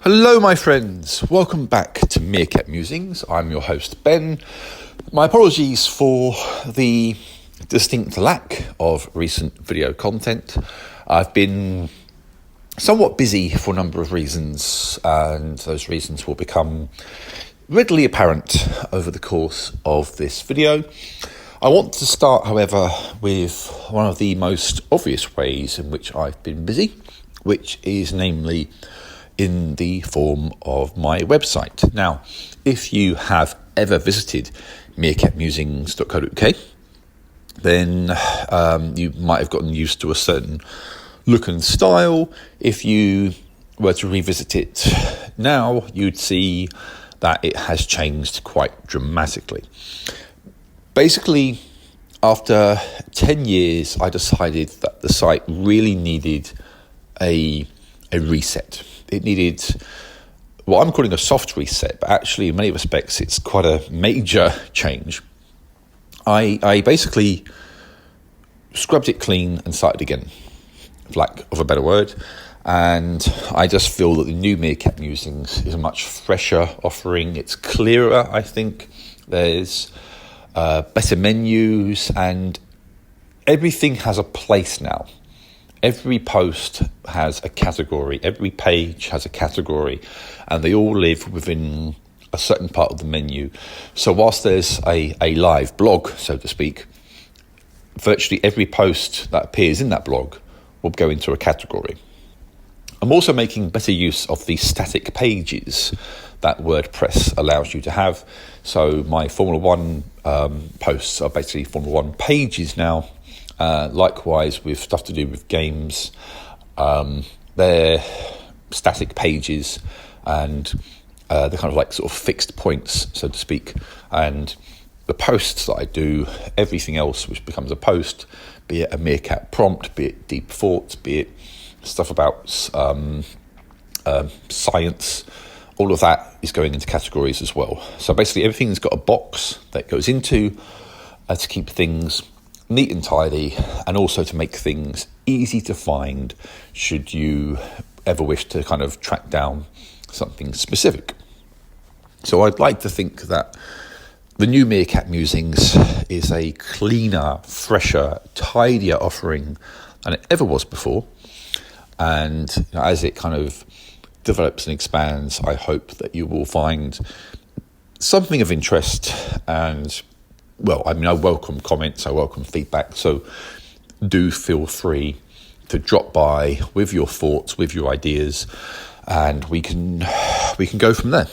Hello my friends, welcome back to Meerkat Musings. I'm your host Ben. My apologies for the distinct lack of recent video content. I've been somewhat busy for a number of reasons, and those reasons will become readily apparent over the course of this video. I want to start, however, with one of the most obvious ways in which I've been busy, which is namely in the form of my website. Now, if you have ever visited meerkatmusings.co.uk, then you might have gotten used to a certain look and style. If you were to revisit it now, you'd see that it has changed quite dramatically. Basically, after 10 years, I decided that the site really needed a reset. It needed what I'm calling a soft reset, but actually in many respects it's quite a major change. I basically scrubbed it clean and started again, for lack of a better word, and I just feel that the new Meerkat Musings is a much fresher offering. It's clearer, I think. There's better menus, and everything has a place now. Every post has a category, every page has a category, and they all live within a certain part of the menu. So whilst there's a live blog, so to speak, virtually every post that appears in that blog will go into a category. I'm also making better use of the static pages that WordPress allows you to have. So my Formula One posts are basically Formula One pages now. Likewise with stuff to do with games, they're static pages, and they're kind of like sort of fixed points, so to speak. And the posts that I do, everything else which becomes a post, be it a Meerkat prompt, be it deep thoughts, be it stuff about science, all of that is going into categories as well. So basically everything's got a box that goes into to keep things neat and tidy, and also to make things easy to find should you ever wish to kind of track down something specific. So I'd like to think that the new Meerkat Musings is a cleaner, fresher, tidier offering than it ever was before. And as it kind of develops and expands, I hope that you will find something of interest. And well, I mean, I welcome comments, I welcome feedback, so do feel free to drop by with your thoughts, with your ideas, and we can go from there.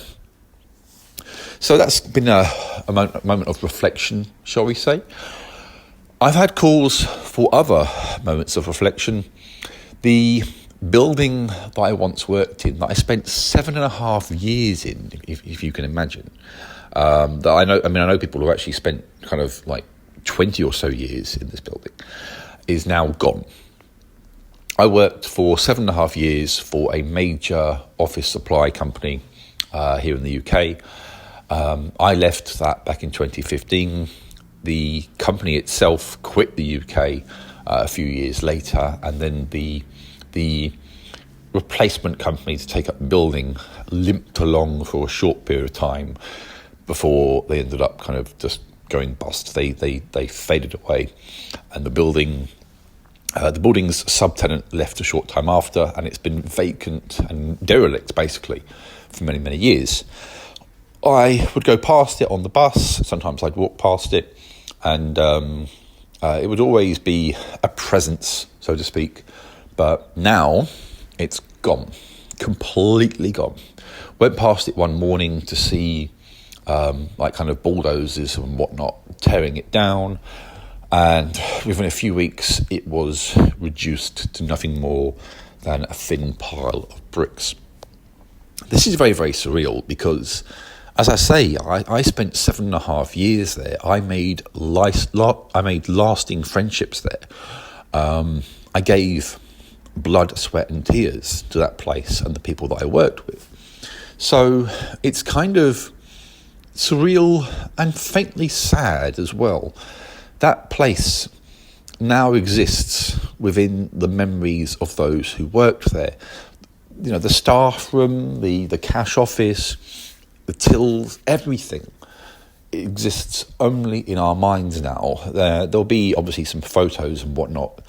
So that's been a moment of reflection, shall we say. I've had calls for other moments of reflection. The building that I once worked in, that I spent 7.5 years in, if you can imagine, that I know people who actually spent kind of like 20 or so years in this building, is now gone. I worked for 7.5 years for a major office supply company here in the UK. I left that back in 2015. The company itself quit the UK a few years later, and then the replacement company to take up the building limped along for a short period of time before they ended up kind of just going bust. They faded away, and the building's subtenant left a short time after, and it's been vacant and derelict basically for many, many years. I would go past it on the bus, sometimes I'd walk past it, and it would always be a presence, so to speak. But now it's gone, completely gone. Went past it one morning to see like kind of bulldozers and whatnot tearing it down, and within a few weeks it was reduced to nothing more than a thin pile of bricks. This is very, very surreal because, as I say, I spent 7.5 years there. I made lasting friendships there. I gave blood, sweat and tears to that place and the people that I worked with. So it's kind of surreal and faintly sad as well. That place now exists within the memories of those who worked there. the staff room, the cash office, the tills, everything exists only in our minds now. There'll be obviously some photos and whatnot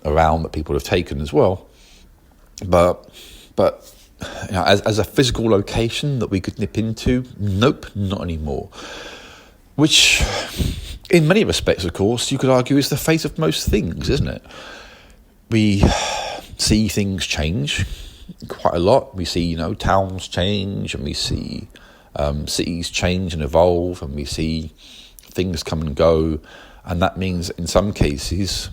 around that people have taken as well, but as a physical location that we could nip into, nope, not anymore. Which, in many respects, of course, you could argue is the fate of most things, isn't it? We see things change quite a lot. We see, towns change, and we see cities change and evolve, and we see things come and go. And that means, in some cases,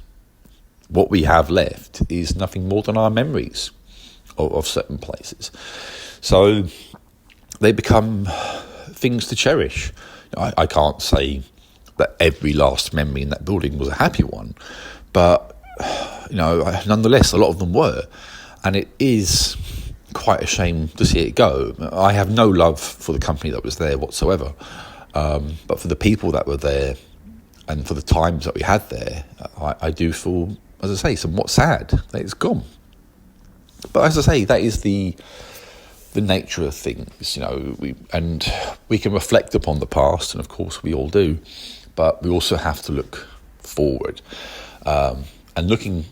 what we have left is nothing more than our memories of certain places. So they become things to cherish. I can't say that every last memory in that building was a happy one, but nonetheless, a lot of them were, and it is quite a shame to see it go. I have no love for the company that was there whatsoever, but for the people that were there and for the times that we had there, I do feel, as I say, somewhat sad that it's gone. But as I say, that is the nature of things, we can reflect upon the past, and of course we all do, but we also have to look forward, and looking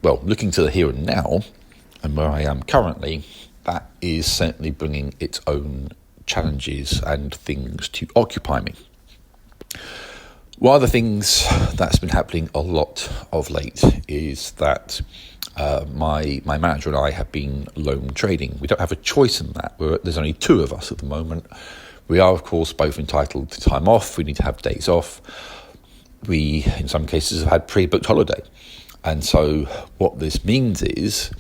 to the here and now, and where I am currently, that is certainly bringing its own challenges and things to occupy me. One of the things that's been happening a lot of late is that my manager and I have been loan trading. We don't have a choice in that. There's only two of us at the moment. We are, of course, both entitled to time off. We need to have days off. We, in some cases, have had pre-booked holiday. And so what this means is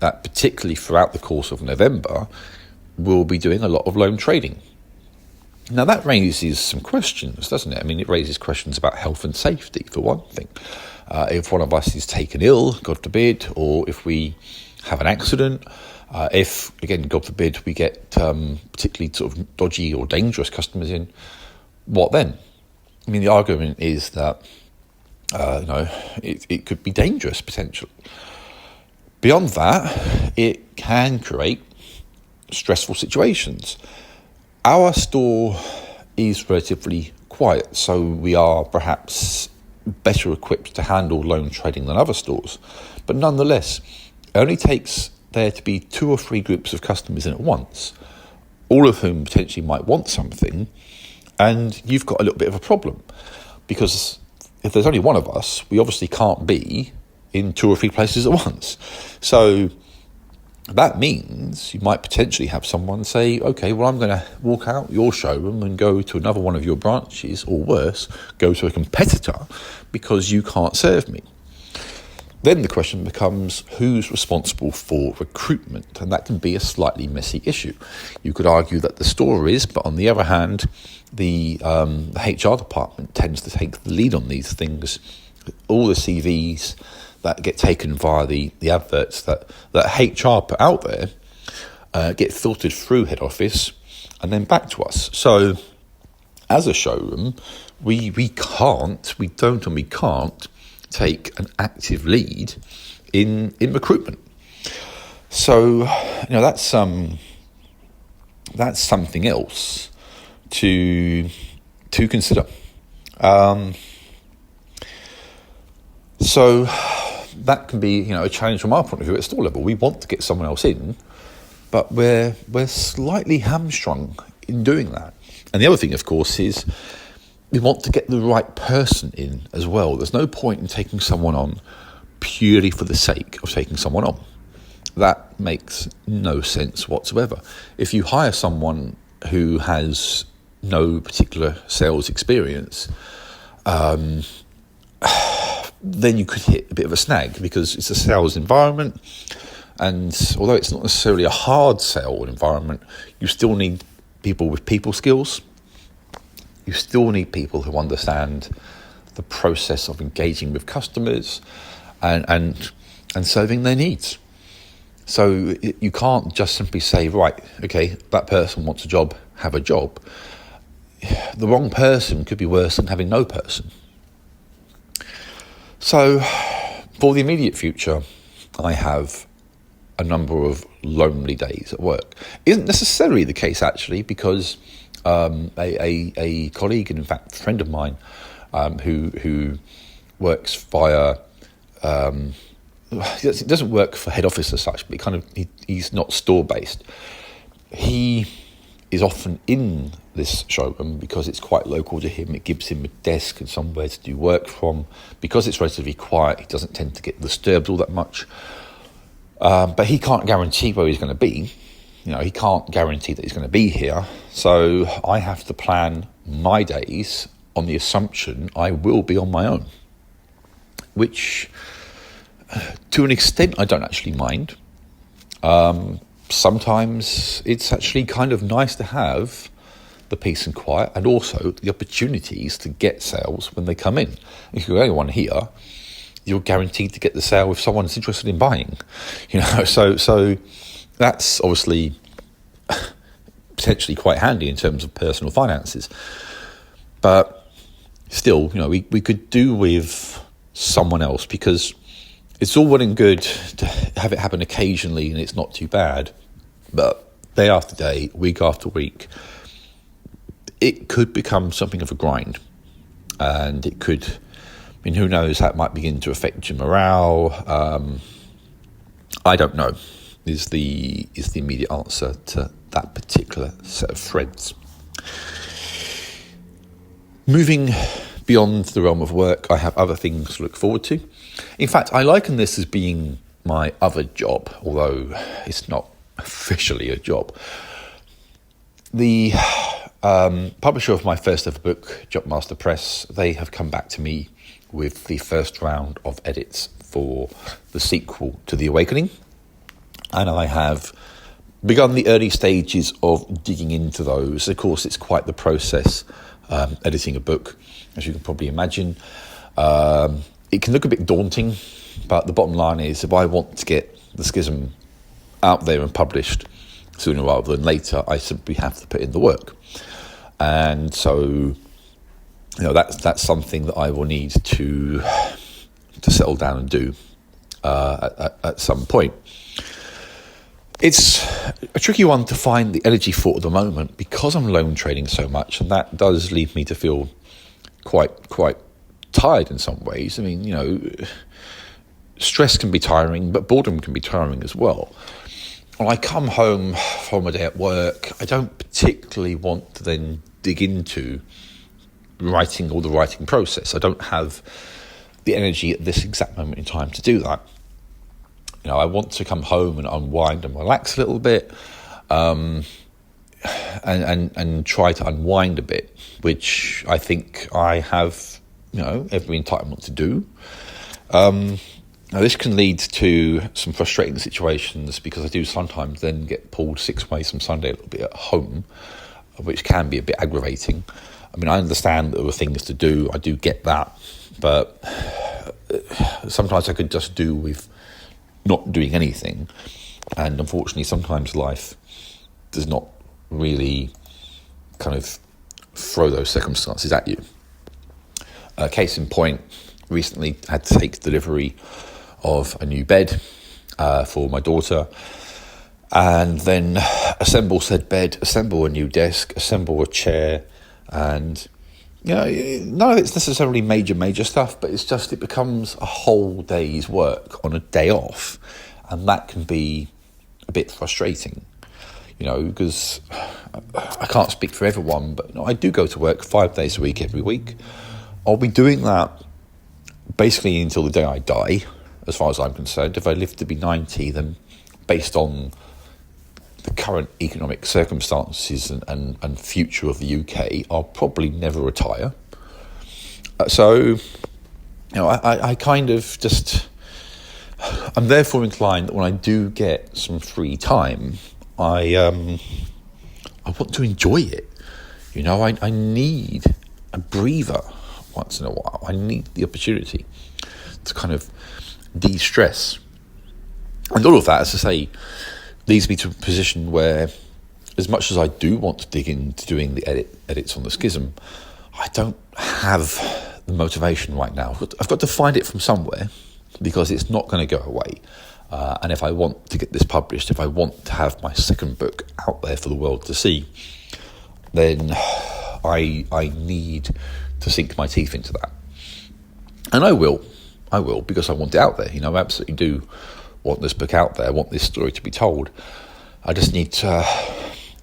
that particularly throughout the course of November, we'll be doing a lot of loan trading. Now, that raises some questions, doesn't it? I mean, it raises questions about health and safety, for one thing. If one of us is taken ill, God forbid, or if we have an accident, if, again, God forbid, we get particularly sort of dodgy or dangerous customers in, what then? I mean, the argument is that, it could be dangerous, potentially. Beyond that, it can create stressful situations. Our store is relatively quiet, so we are perhaps better equipped to handle loan trading than other stores. But nonetheless, it only takes there to be 2 or 3 groups of customers in at once, all of whom potentially might want something, and you've got a little bit of a problem. Because if there's only one of us, we obviously can't be in 2 or 3 places at once. So that means you might potentially have someone say, okay, well, I'm going to walk out your showroom and go to another one of your branches, or worse, go to a competitor because you can't serve me. Then the question becomes, who's responsible for recruitment? And that can be a slightly messy issue. You could argue that the store is, but on the other hand, the HR department tends to take the lead on these things. All the CVs that get taken via the adverts that HR put out there get filtered through head office and then back to us. So as a showroom, we can't take an active lead in recruitment. So that's something else to consider. So that can be, a challenge from our point of view at store level. We want to get someone else in, but we're slightly hamstrung in doing that. And the other thing, of course, is we want to get the right person in as well. There's no point in taking someone on purely for the sake of taking someone on. That makes no sense whatsoever. If you hire someone who has no particular sales experience, then you could hit a bit of a snag, because it's a sales environment, and although it's not necessarily a hard sale environment, you still need people with people skills. You still need people who understand the process of engaging with customers and serving their needs. So you can't just simply say, right, okay, that person wants a job, have a job. The wrong person could be worse than having no person. So for the immediate future, I have a number of lonely days at work. Isn't necessarily the case, actually, because a colleague, and in fact a friend of mine, who works via, he doesn't work for head office as such, but he's not store based. He is often in this showroom because it's quite local to him. It gives him a desk and somewhere to do work from. Because it's relatively quiet, he doesn't tend to get disturbed all that much. But he can't guarantee where he's going to be. He can't guarantee that he's going to be here. So I have to plan my days on the assumption I will be on my own, which to an extent I don't actually mind. Sometimes it's actually kind of nice to have the peace and quiet, and also the opportunities to get sales when they come in. If you're the only one here, you're guaranteed to get the sale if someone's interested in buying. So that's obviously potentially quite handy in terms of personal finances. But still, we could do with someone else, because it's all well and good to have it happen occasionally and it's not too bad, but day after day, week after week, it could become something of a grind. And it could, who knows, that might begin to affect your morale. I don't know, is the immediate answer to that particular set of threads. Moving beyond the realm of work, I have other things to look forward to. In fact, I liken this as being my other job, although it's not officially a job. The publisher of my first ever book, Jumpmaster Press, they have come back to me with the first round of edits for the sequel to The Awakening. And I have begun the early stages of digging into those. Of course, it's quite the process, editing a book, as you can probably imagine. It can look a bit daunting, but the bottom line is, if I want to get the Schism out there and published sooner rather than later, I simply have to put in the work. And so, that's something that I will need to settle down and do at some point. It's a tricky one to find the energy for at the moment, because I'm lone trading so much, and that does lead me to feel quite tired in some ways. Stress can be tiring, but boredom can be tiring as well. When I come home from a day at work, I don't particularly want to then dig into writing or the writing process. I don't have the energy at this exact moment in time to do that. I want to come home and unwind and relax a little bit, and try to unwind a bit, which I think I have, every entitlement to do. Now, this can lead to some frustrating situations, because I do sometimes then get pulled 6 ways from Sunday a little bit at home, which can be a bit aggravating. I understand that there are things to do, I do get that, but sometimes I could just do with not doing anything. And unfortunately, sometimes life does not really kind of throw those circumstances at you. Case in point, recently had to take delivery of a new bed for my daughter, and then assemble said bed, assemble a new desk, assemble a chair, and none of it's necessarily major stuff, but it becomes a whole day's work on a day off, and that can be a bit frustrating, because I can't speak for everyone, but I do go to work 5 days a week every week. I'll be doing that basically until the day I die, as far as I'm concerned. If I live to be 90, then based on the current economic circumstances and future of the UK, I'll probably never retire. So, I kind of just, I'm therefore inclined that when I do get some free time, I want to enjoy it. I need a breather once in a while. I need the opportunity to kind of de-stress. And all of that, as I say, leads me to a position where, as much as I do want to dig into doing the edits on the Schism, I don't have the motivation right now. I've got to find it from somewhere, because it's not going to go away. And if I want to get this published, if I want to have my second book out there for the world to see, then I need to sink my teeth into that. And I will, because I want it out there. I absolutely do want this book out there. I want this story to be told. I just need to,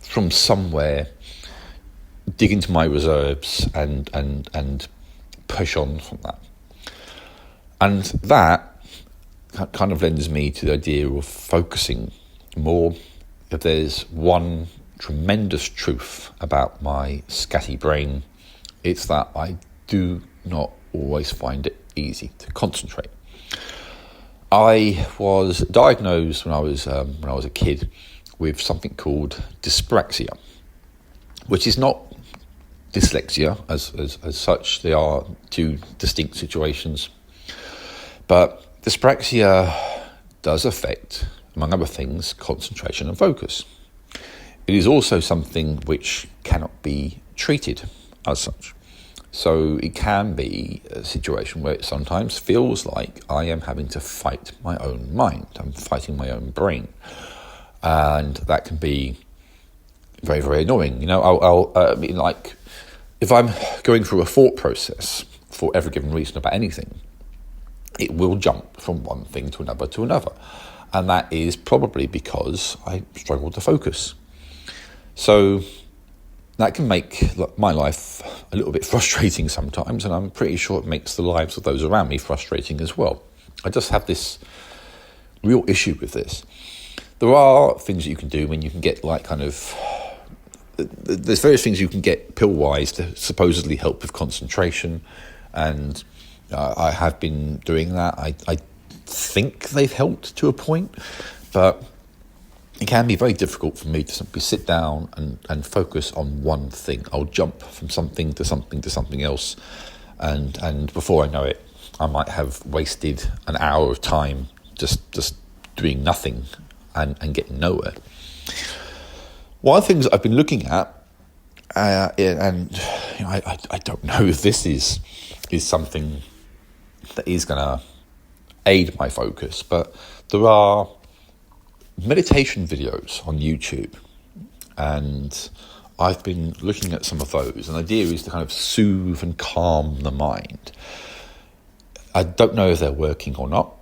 from somewhere, dig into my reserves and push on from that. And that kind of lends me to the idea of focusing more. If there's one tremendous truth about my scatty brain, it's that I do not always find it easy to concentrate. I was diagnosed when I was a kid with something called dyspraxia, which is not dyslexia as such. They are two distinct situations. But dyspraxia does affect, among other things, concentration and focus. It is also something which cannot be treated as such. So it can be a situation where it sometimes feels like I am having to fight my own mind. I'm fighting my own brain. And that can be very, very annoying. I mean, like, if I'm going through a thought process for every given reason about anything, it will jump from one thing to another. And that is probably because I struggle to focus. So that can make my life a little bit frustrating sometimes, and I'm pretty sure it makes the lives of those around me frustrating as well. I just have this real issue with this. There are things that you can do when you can get there's various things you can get pill-wise to supposedly help with concentration, and I have been doing that. I think they've helped to a point, but it can be very difficult for me to simply sit down and focus on one thing. I'll jump from something to something else, and before I know it, I might have wasted an hour of time just doing nothing and getting nowhere. One of the things I've been looking at, and I don't know if this is something that is going to aid my focus, but there are meditation videos on YouTube, and I've been looking at some of those, and the idea is to kind of soothe and calm the mind. I don't know if they're working or not.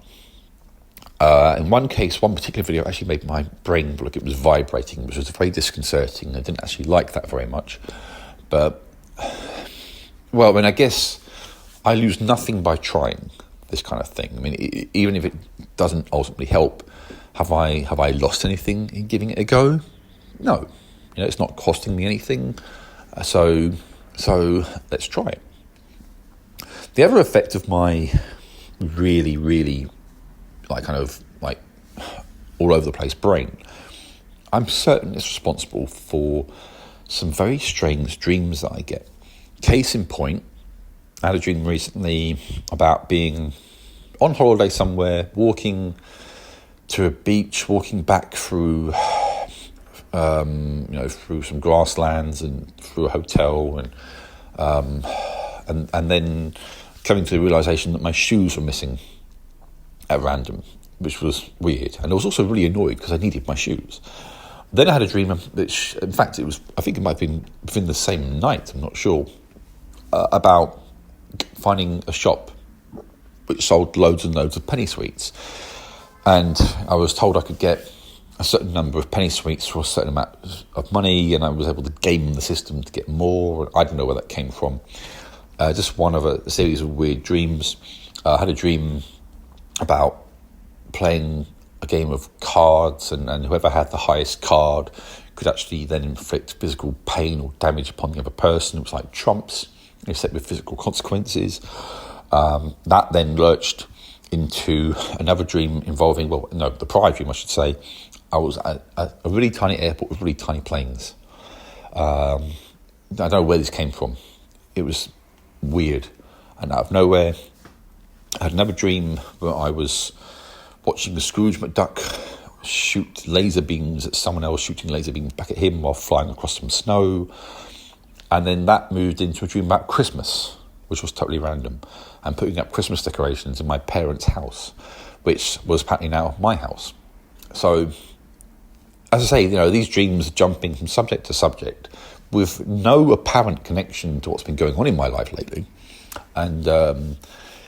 In one case, one particular video actually made my brain look like it was vibrating, which was very disconcerting. I didn't actually like that very much. But, well, I guess I lose nothing by trying this kind of thing. I mean, even if it doesn't ultimately help, have I lost anything in giving it a go? No. It's not costing me anything. So let's try it. The other effect of my really, really all over the place brain, I'm certain it's responsible for some very strange dreams that I get. Case in point, I had a dream recently about being on holiday somewhere, walking to a beach, walking back through through some grasslands and through a hotel, and then coming to the realisation that my shoes were missing at random, which was weird. And I was also really annoyed because I needed my shoes. Then I had a dream, which, in fact, I think it might have been within the same night, I'm not sure, about finding a shop which sold loads and loads of penny sweets. And I was told I could get a certain number of penny sweets for a certain amount of money, and I was able to game the system to get more. I don't know where that came from. Just one of a series of weird dreams. I had a dream about playing a game of cards, and whoever had the highest card could actually then inflict physical pain or damage upon the other person. It was like trumps, except with physical consequences. That then lurched into another dream involving, the prior dream, I should say. I was at a really tiny airport with really tiny planes. I don't know where this came from. It was weird. And out of nowhere, I had another dream where I was watching the Scrooge McDuck shoot laser beams at someone else, shooting laser beams back at him while flying across some snow. And then that moved into a dream about Christmas, which was totally random, and putting up Christmas decorations in my parents' house, which was apparently now my house. So, as I say, these dreams are jumping from subject to subject with no apparent connection to what's been going on in my life lately. And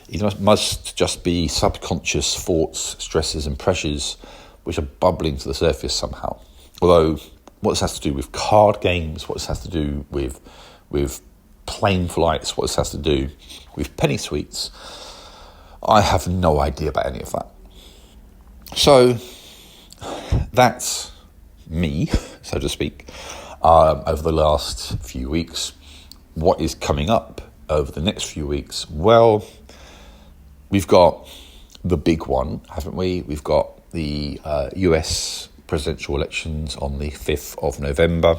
it must just be subconscious thoughts, stresses and pressures which are bubbling to the surface somehow. Although what this has to do with card games, what this has to do with plane flights, what this has to do with penny sweets, I have no idea about any of that. So that's me, so to speak, over the last few weeks. What is coming up over the next few weeks? Well, we've got the big one, haven't we? We've got the US presidential elections on the 5th of November.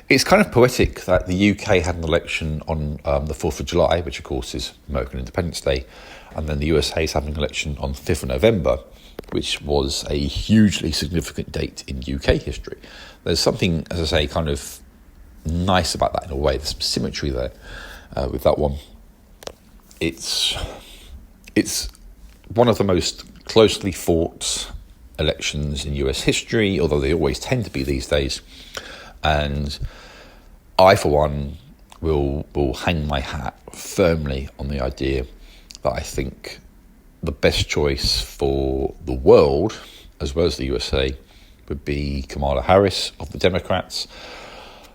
It's kind of poetic that the UK had an election on the 4th of July, which of course is American Independence Day, and then the USA is having an election on the 5th of November, which was a hugely significant date in UK history. There's something, as I say, kind of nice about that in a way. There's some symmetry there with that one. It's one of the most closely fought elections in US history, although they always tend to be these days. And I, for one, will hang my hat firmly on the idea that I think the best choice for the world, as well as the USA, would be Kamala Harris of the Democrats.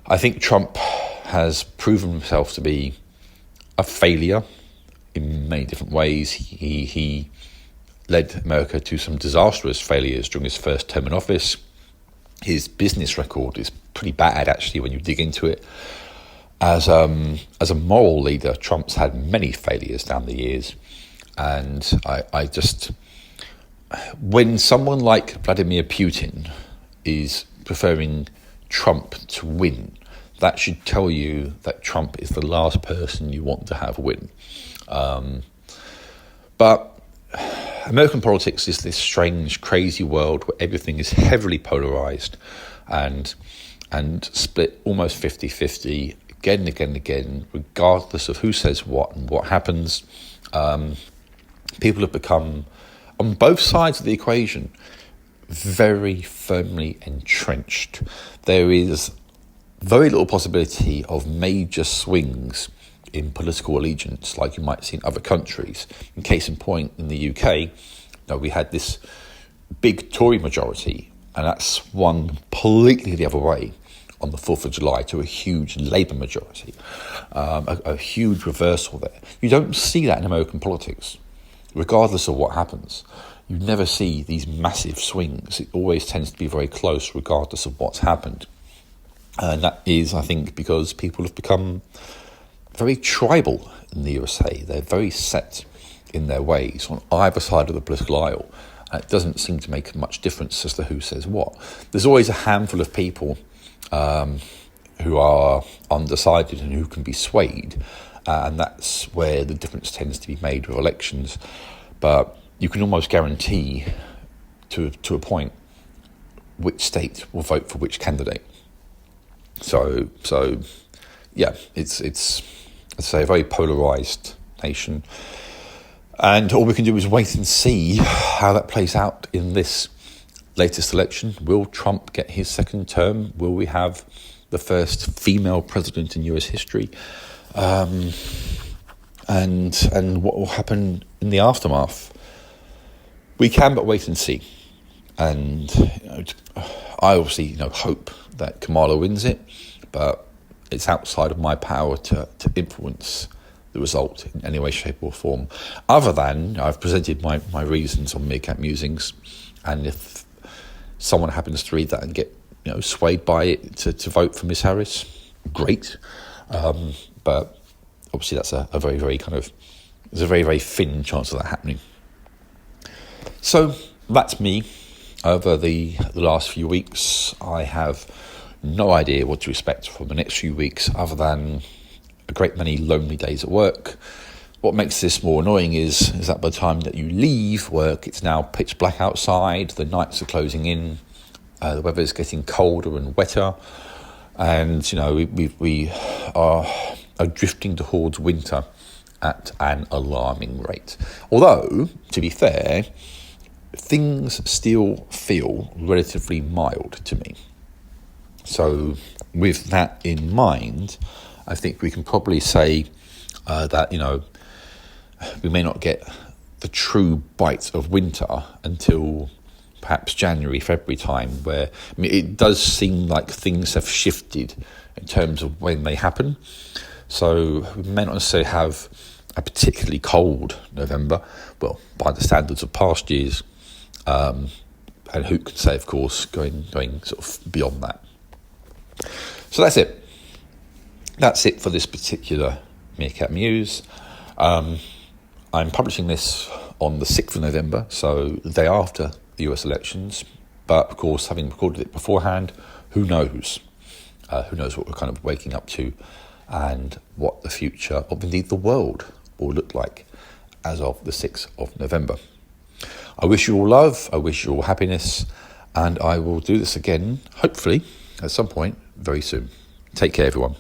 I think Trump has proven himself to be a failure in many different ways. He led America to some disastrous failures during his first term in office. His business record is pretty bad, actually, when you dig into it. As a moral leader, Trump's had many failures down the years. And I just, when someone like Vladimir Putin is preferring Trump to win, that should tell you that Trump is the last person you want to have win. But American politics is this strange, crazy world where everything is heavily polarized and split almost 50-50 again and again and again, regardless of who says what and what happens. People have become, on both sides of the equation, very firmly entrenched. There is very little possibility of major swings in political allegiance like you might see in other countries. In case in point, in the UK, we had this big Tory majority, and that swung completely the other way on the 4th of July to a huge Labour majority, a huge reversal there. You don't see that in American politics, regardless of what happens. You never see these massive swings. It always tends to be very close, regardless of what's happened. And that is, I think, because people have become very tribal in the USA. They're very set in their ways on either side of the political aisle. And it doesn't seem to make much difference as to who says what. There's always a handful of people who are undecided and who can be swayed. And that's where the difference tends to be made with elections. But you can almost guarantee to a point which state will vote for which candidate. So yeah, it's let's say a very polarised nation. And all we can do is wait and see how that plays out in this latest election. Will Trump get his second term? Will we have the first female president in US history? And what will happen in the aftermath? We can but wait and see. And I obviously hope that Kamala wins it, but it's outside of my power to influence the result in any way, shape or form, other than I've presented my reasons on Meerkat Musings, and if someone happens to read that and get swayed by it to vote for Miss Harris, great. But obviously that's a very, very there's a very, very thin chance of that happening. So that's me. Over the last few weeks, I have no idea what to expect from the next few weeks other than a great many lonely days at work. What makes this more annoying is that by the time that you leave work, it's now pitch black outside, the nights are closing in, the weather is getting colder and wetter, and we are drifting towards winter, at an alarming rate. Although, to be fair, things still feel relatively mild to me. So with that in mind, I think we can probably say that, we may not get the true bite of winter until perhaps January, February time, where it does seem like things have shifted in terms of when they happen. So we may not necessarily have a particularly cold November, well, by the standards of past years, and who can say, of course, going sort of beyond that. So that's it. That's it for this particular Meerkat Muse. I'm publishing this on the 6th of November, so the day after the US elections. But, of course, having recorded it beforehand, who knows? Who knows what we're kind of waking up to and what the future of, indeed, the world will look like as of the 6th of November. I wish you all love, I wish you all happiness, and I will do this again, hopefully, at some point very soon. Take care, everyone.